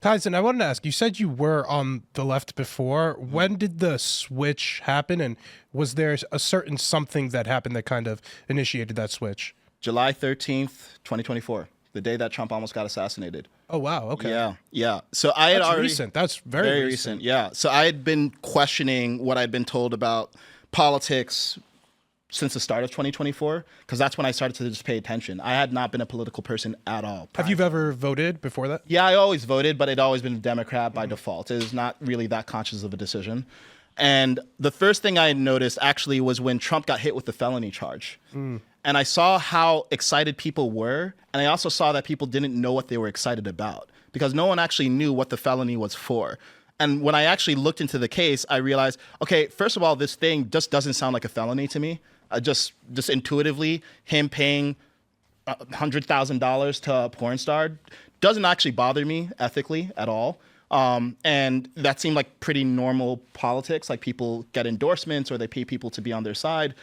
Kaizen, I wanted to ask, you said you were on the left before. When did the switch happen, and was there a certain something that happened that kind of initiated that switch? July 13th, 2024, the day that Trump almost got assassinated. Oh, wow. Okay. Yeah. So I had That's already recent. That's very recent. Yeah. So I had been questioning what I'd been told about politics since the start of 2024, because that's when I started to just pay attention. I had not been a political person at all. Have you ever voted before that? Yeah, I always voted, but I'd always been a Democrat by default. It was not really that conscious of a decision. And the first thing I noticed actually was when Trump got hit with the felony charge. And I saw how excited people were. And I also saw that people didn't know what they were excited about because no one actually knew what the felony was for. And when I actually looked into the case, I realized, okay, first of all, this thing just doesn't sound like a felony to me. Just intuitively, him paying $100,000 to a porn star doesn't actually bother me ethically at all. And that seemed like pretty normal politics. Like people get endorsements or they pay people to be on their side.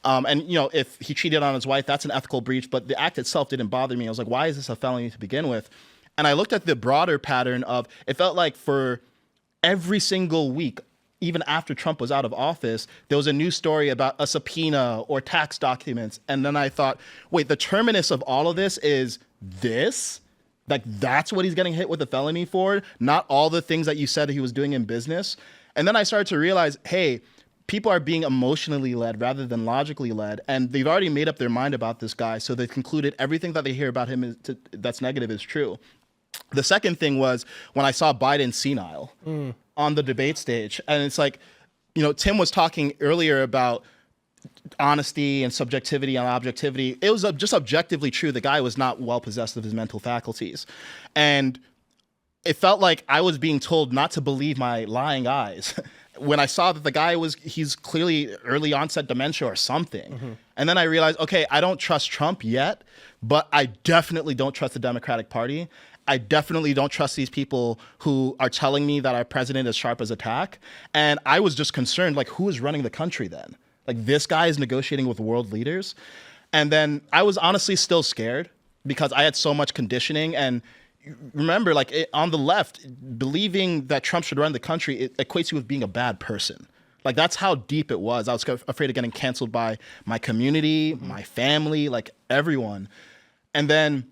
And if he cheated on his wife, that's an ethical breach. But the act itself didn't bother me. I was like, why is this a felony to begin with? And I looked at the broader pattern of it felt like for every single week, even after Trump was out of office, there was a new story about a subpoena or tax documents. And then I thought, wait, the terminus of all of this is this? Like, that's what he's getting hit with a felony for? Not all the things that you said he was doing in business? And then I started to realize, hey, people are being emotionally led rather than logically led. And they've already made up their mind about this guy. So they concluded everything that they hear about him that's negative is true. The second thing was when I saw Biden senile on the debate stage. And it's like, Tim was talking earlier about honesty and subjectivity and objectivity. It was just objectively true. The guy was not well possessed of his mental faculties. And it felt like I was being told not to believe my lying eyes when I saw that the guy he's clearly early onset dementia or something. And then I realized, okay, I don't trust Trump yet, but I definitely don't trust the Democratic Party. I definitely don't trust these people who are telling me that our president is sharp as a tack. And I was just concerned, like, who is running the country then? Like, this guy is negotiating with world leaders. And then I was honestly still scared because I had so much conditioning. And remember, on the left, believing that Trump should run the country, it equates you with being a bad person. Like, that's how deep it was. I was afraid of getting canceled by my community, my family, like everyone. And then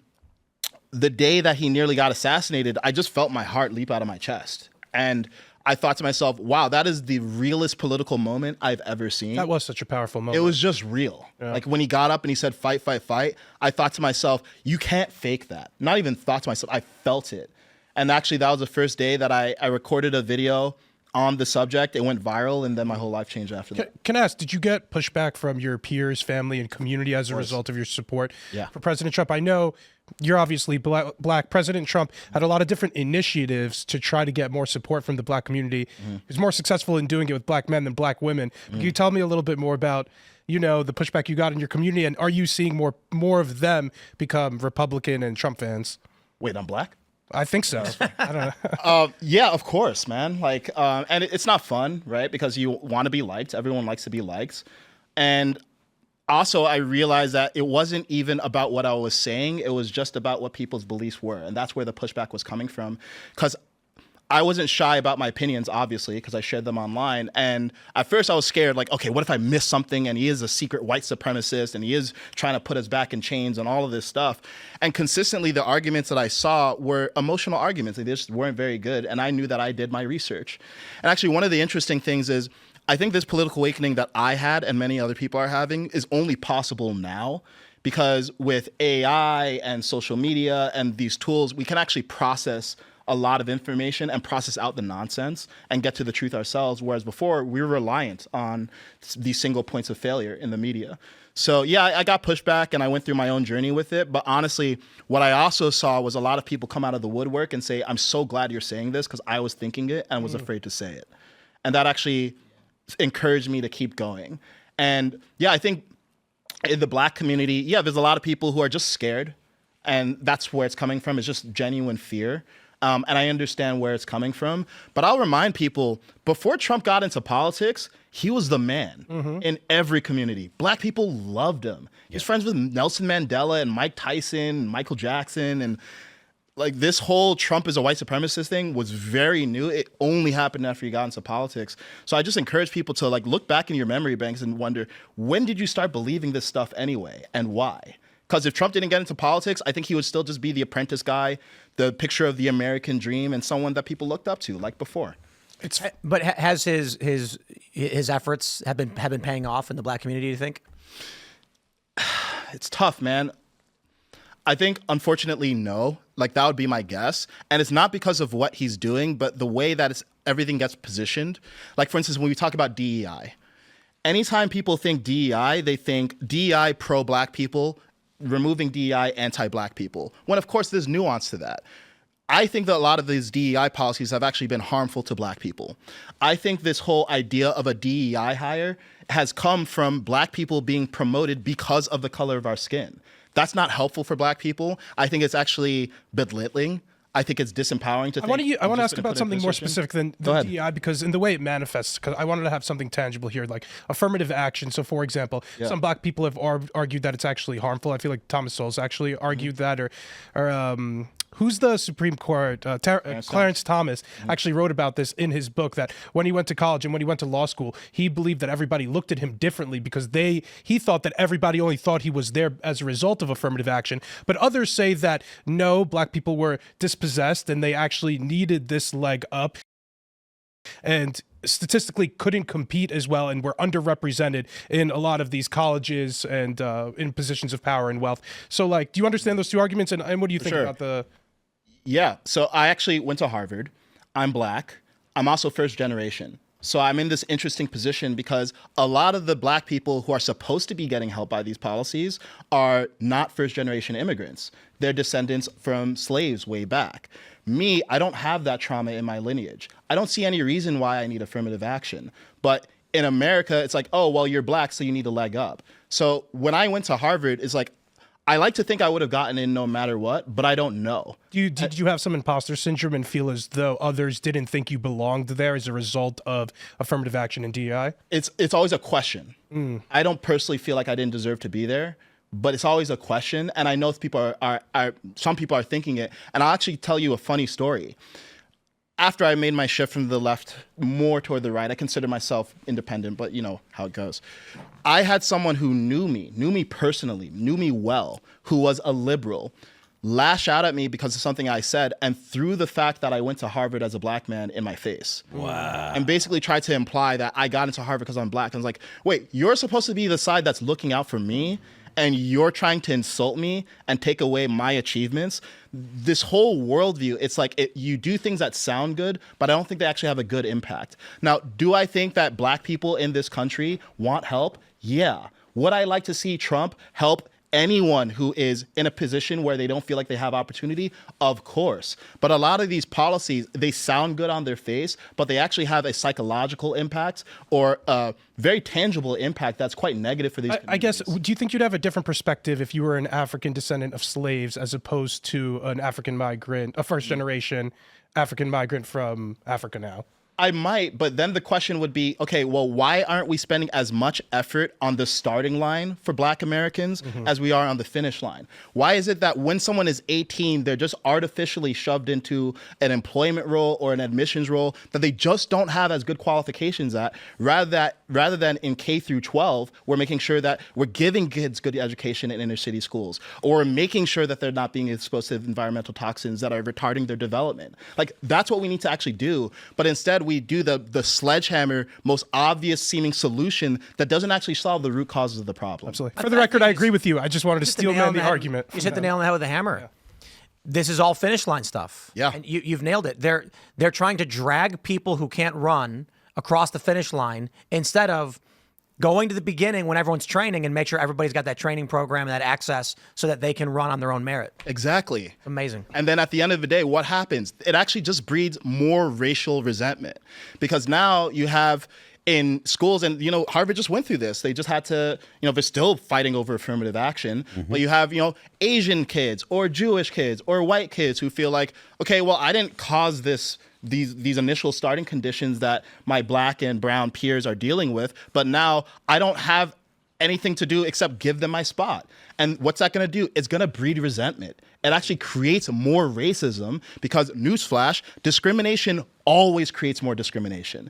the day that he nearly got assassinated, I just felt my heart leap out of my chest. And I thought to myself, wow, that is the realest political moment I've ever seen. That was such a powerful moment. It was just real. Yeah. Like when he got up and he said, fight, fight, fight, I thought to myself, you can't fake that. Not even thought to myself, I felt it. And actually, that was the first day that I recorded a video on the subject. It went viral, and then my whole life changed after that. Can I ask, did you get pushback from your peers, family, and community as a result of your support for President Trump? I know you're obviously black. President Trump had a lot of different initiatives to try to get more support from the black community. He was more successful in doing it with black men than black women. Can you tell me a little bit more about, the pushback you got in your community, and are you seeing more of them become Republican and Trump fans? Wait, I'm black? I think so. I don't know. Yeah, of course, man. And it's not fun, right? Because you want to be liked. Everyone likes to be liked. And also, I realized that it wasn't even about what I was saying. It was just about what people's beliefs were. And that's where the pushback was coming from. Because I wasn't shy about my opinions, obviously, because I shared them online. And at first I was scared, like, okay, what if I miss something and he is a secret white supremacist and he is trying to put us back in chains and all of this stuff. And consistently, the arguments that I saw were emotional arguments. They just weren't very good. And I knew that I did my research. And actually, one of the interesting things is I think this political awakening that I had and many other people are having is only possible now. Because with AI and social media and these tools, we can actually process a lot of information and process out the nonsense and get to the truth ourselves. Whereas before, we were reliant on these single points of failure in the media. So yeah, I got pushback and I went through my own journey with it. But honestly, what I also saw was a lot of people come out of the woodwork and say, I'm so glad you're saying this because I was thinking it and was afraid to say it. And that actually encouraged me to keep going. And yeah, I think in the black community, there's a lot of people who are just scared. And that's where it's coming from. It's just genuine fear. And I understand where it's coming from. But I'll remind people, before Trump got into politics, he was the man in every community. Black people loved him. He was friends with Nelson Mandela and Mike Tyson and Michael Jackson. And like this whole Trump is a white supremacist thing was very new. It only happened after he got into politics. So I just encourage people to like look back in your memory banks and wonder, when did you start believing this stuff anyway, and why? Because if Trump didn't get into politics, I think he would still just be the apprentice guy, the picture of the American dream, and someone that people looked up to like before. But has his efforts have been paying off in the black community, do you think? It's tough, man. I think, unfortunately, no. Like, that would be my guess. And it's not because of what he's doing, but the way that everything gets positioned. Like, for instance, when we talk about DEI, anytime people think DEI, they think DEI pro-black people, removing DEI anti-black people. When, of course, there's nuance to that. I think that a lot of these DEI policies have actually been harmful to black people. I think this whole idea of a DEI hire has come from black people being promoted because of the color of our skin. That's not helpful for black people. I think it's actually belittling. I think it's disempowering to think. I want to ask about something more specific than the DEI, because in the way it manifests, because I wanted to have something tangible here, like affirmative action. So, for example, some black people have argued that it's actually harmful. I feel like Thomas Sowell's actually argued that, or who's the Supreme Court? Clarence Thomas actually wrote about this in his book, that when he went to college and when he went to law school, he believed that everybody looked at him differently because he thought that everybody only thought he was there as a result of affirmative action. But others say that no, black people were dispossessed and they actually needed this leg up and statistically couldn't compete as well and were underrepresented in a lot of these colleges and in positions of power and wealth. So, like, do you understand those two arguments? And what do you think about the... Yeah, so I actually went to Harvard. I'm black. I'm also first generation. So I'm in this interesting position because a lot of the black people who are supposed to be getting help by these policies are not first generation immigrants. They're descendants from slaves way back. Me, I don't have that trauma in my lineage. I don't see any reason why I need affirmative action. But in America, it's like, oh, well, you're black, so you need a leg up. So when I went to Harvard, it's like, I like to think I would have gotten in no matter what, but I don't know. Did you have some imposter syndrome and feel as though others didn't think you belonged there as a result of affirmative action and DEI? It's always a question. I don't personally feel like I didn't deserve to be there, but it's always a question. And I know people some people are thinking it. And I'll actually tell you a funny story. After I made my shift from the left more toward the right, I consider myself independent, but you know how it goes. I had someone who knew me personally, knew me well, who was a liberal, lash out at me because of something I said and threw the fact that I went to Harvard as a black man in my face. Wow. And basically tried to imply that I got into Harvard because I'm black. I was like, wait, you're supposed to be the side that's looking out for me, and you're trying to insult me and take away my achievements. This whole worldview, it's like you do things that sound good, but I don't think they actually have a good impact. Now, do I think that black people in this country want help? Yeah. Would I like to see Trump help anyone who is in a position where they don't feel like they have opportunity? Of course. But a lot of these policies, they sound good on their face, but they actually have a psychological impact or a very tangible impact that's quite negative for these communities. I guess, do you think you'd have a different perspective if you were an African descendant of slaves as opposed to an African migrant, a first generation African migrant from Africa now? I might, but then the question would be, okay, well, why aren't we spending as much effort on the starting line for black Americans as we are on the finish line? Why is it that when someone is 18, they're just artificially shoved into an employment role or an admissions role that they just don't have as good qualifications at, rather than in K through 12, we're making sure that we're giving kids good education in inner city schools, or we're making sure that they're not being exposed to environmental toxins that are retarding their development. Like, that's what we need to actually do. But instead, we do the sledgehammer, most obvious seeming solution that doesn't actually solve the root causes of the problem. Absolutely. For the record, I agree with you. I just wanted to steel man the argument. You hit the nail on the head with a hammer. Yeah. This is all finish line stuff. Yeah. And you've nailed it. They're trying to drag people who can't run across the finish line instead of going to the beginning when everyone's training and make sure everybody's got that training program and that access so that they can run on their own merit. Exactly. Amazing. And then at the end of the day, what happens? It actually just breeds more racial resentment, because now you have in schools, and Harvard just went through this. They just had to, they're still fighting over affirmative action, but you have, Asian kids or Jewish kids or white kids who feel like, okay, well, I didn't cause these initial starting conditions that my black and brown peers are dealing with, but now I don't have anything to do except give them my spot. And what's that going to do? It's going to breed resentment. It actually creates more racism because, newsflash, discrimination always creates more discrimination.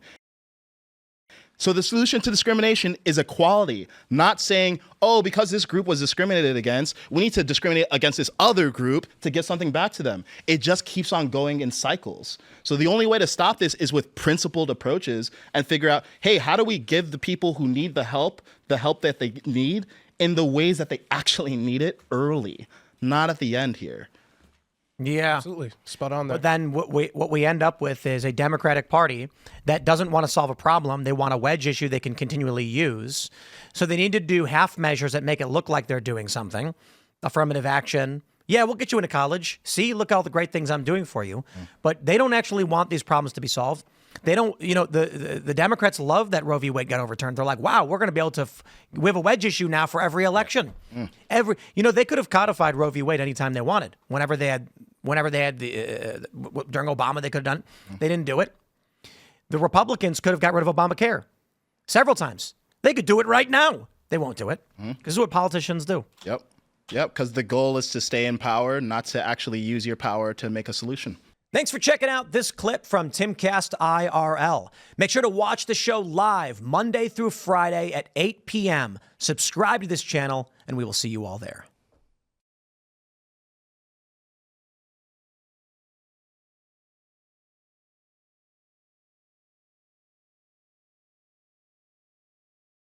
So the solution to discrimination is equality, not saying, oh, because this group was discriminated against, we need to discriminate against this other group to get something back to them. It just keeps on going in cycles. So the only way to stop this is with principled approaches and figure out, hey, how do we give the people who need the help that they need in the ways that they actually need it early, not at the end here. Yeah, absolutely, spot on there. But then what we end up with is a Democratic Party that doesn't want to solve a problem. They want a wedge issue they can continually use. So they need to do half measures that make it look like they're doing something. Affirmative action. Yeah, we'll get you into college. See, look at all the great things I'm doing for you. But they don't actually want these problems to be solved. They don't, the Democrats love that Roe v. Wade got overturned. They're like, wow, we're going to be able to, we have a wedge issue now for every election. They could have codified Roe v. Wade anytime they wanted. Whenever they had during Obama, they could have done it. They didn't do it. The Republicans could have got rid of Obamacare several times. They could do it right now. They won't do it because this is what politicians do. Yep, because the goal is to stay in power, not to actually use your power to make a solution. Thanks for checking out this clip from Timcast IRL. Make sure to watch the show live Monday through Friday at 8 p.m. Subscribe to this channel, and we will see you all there.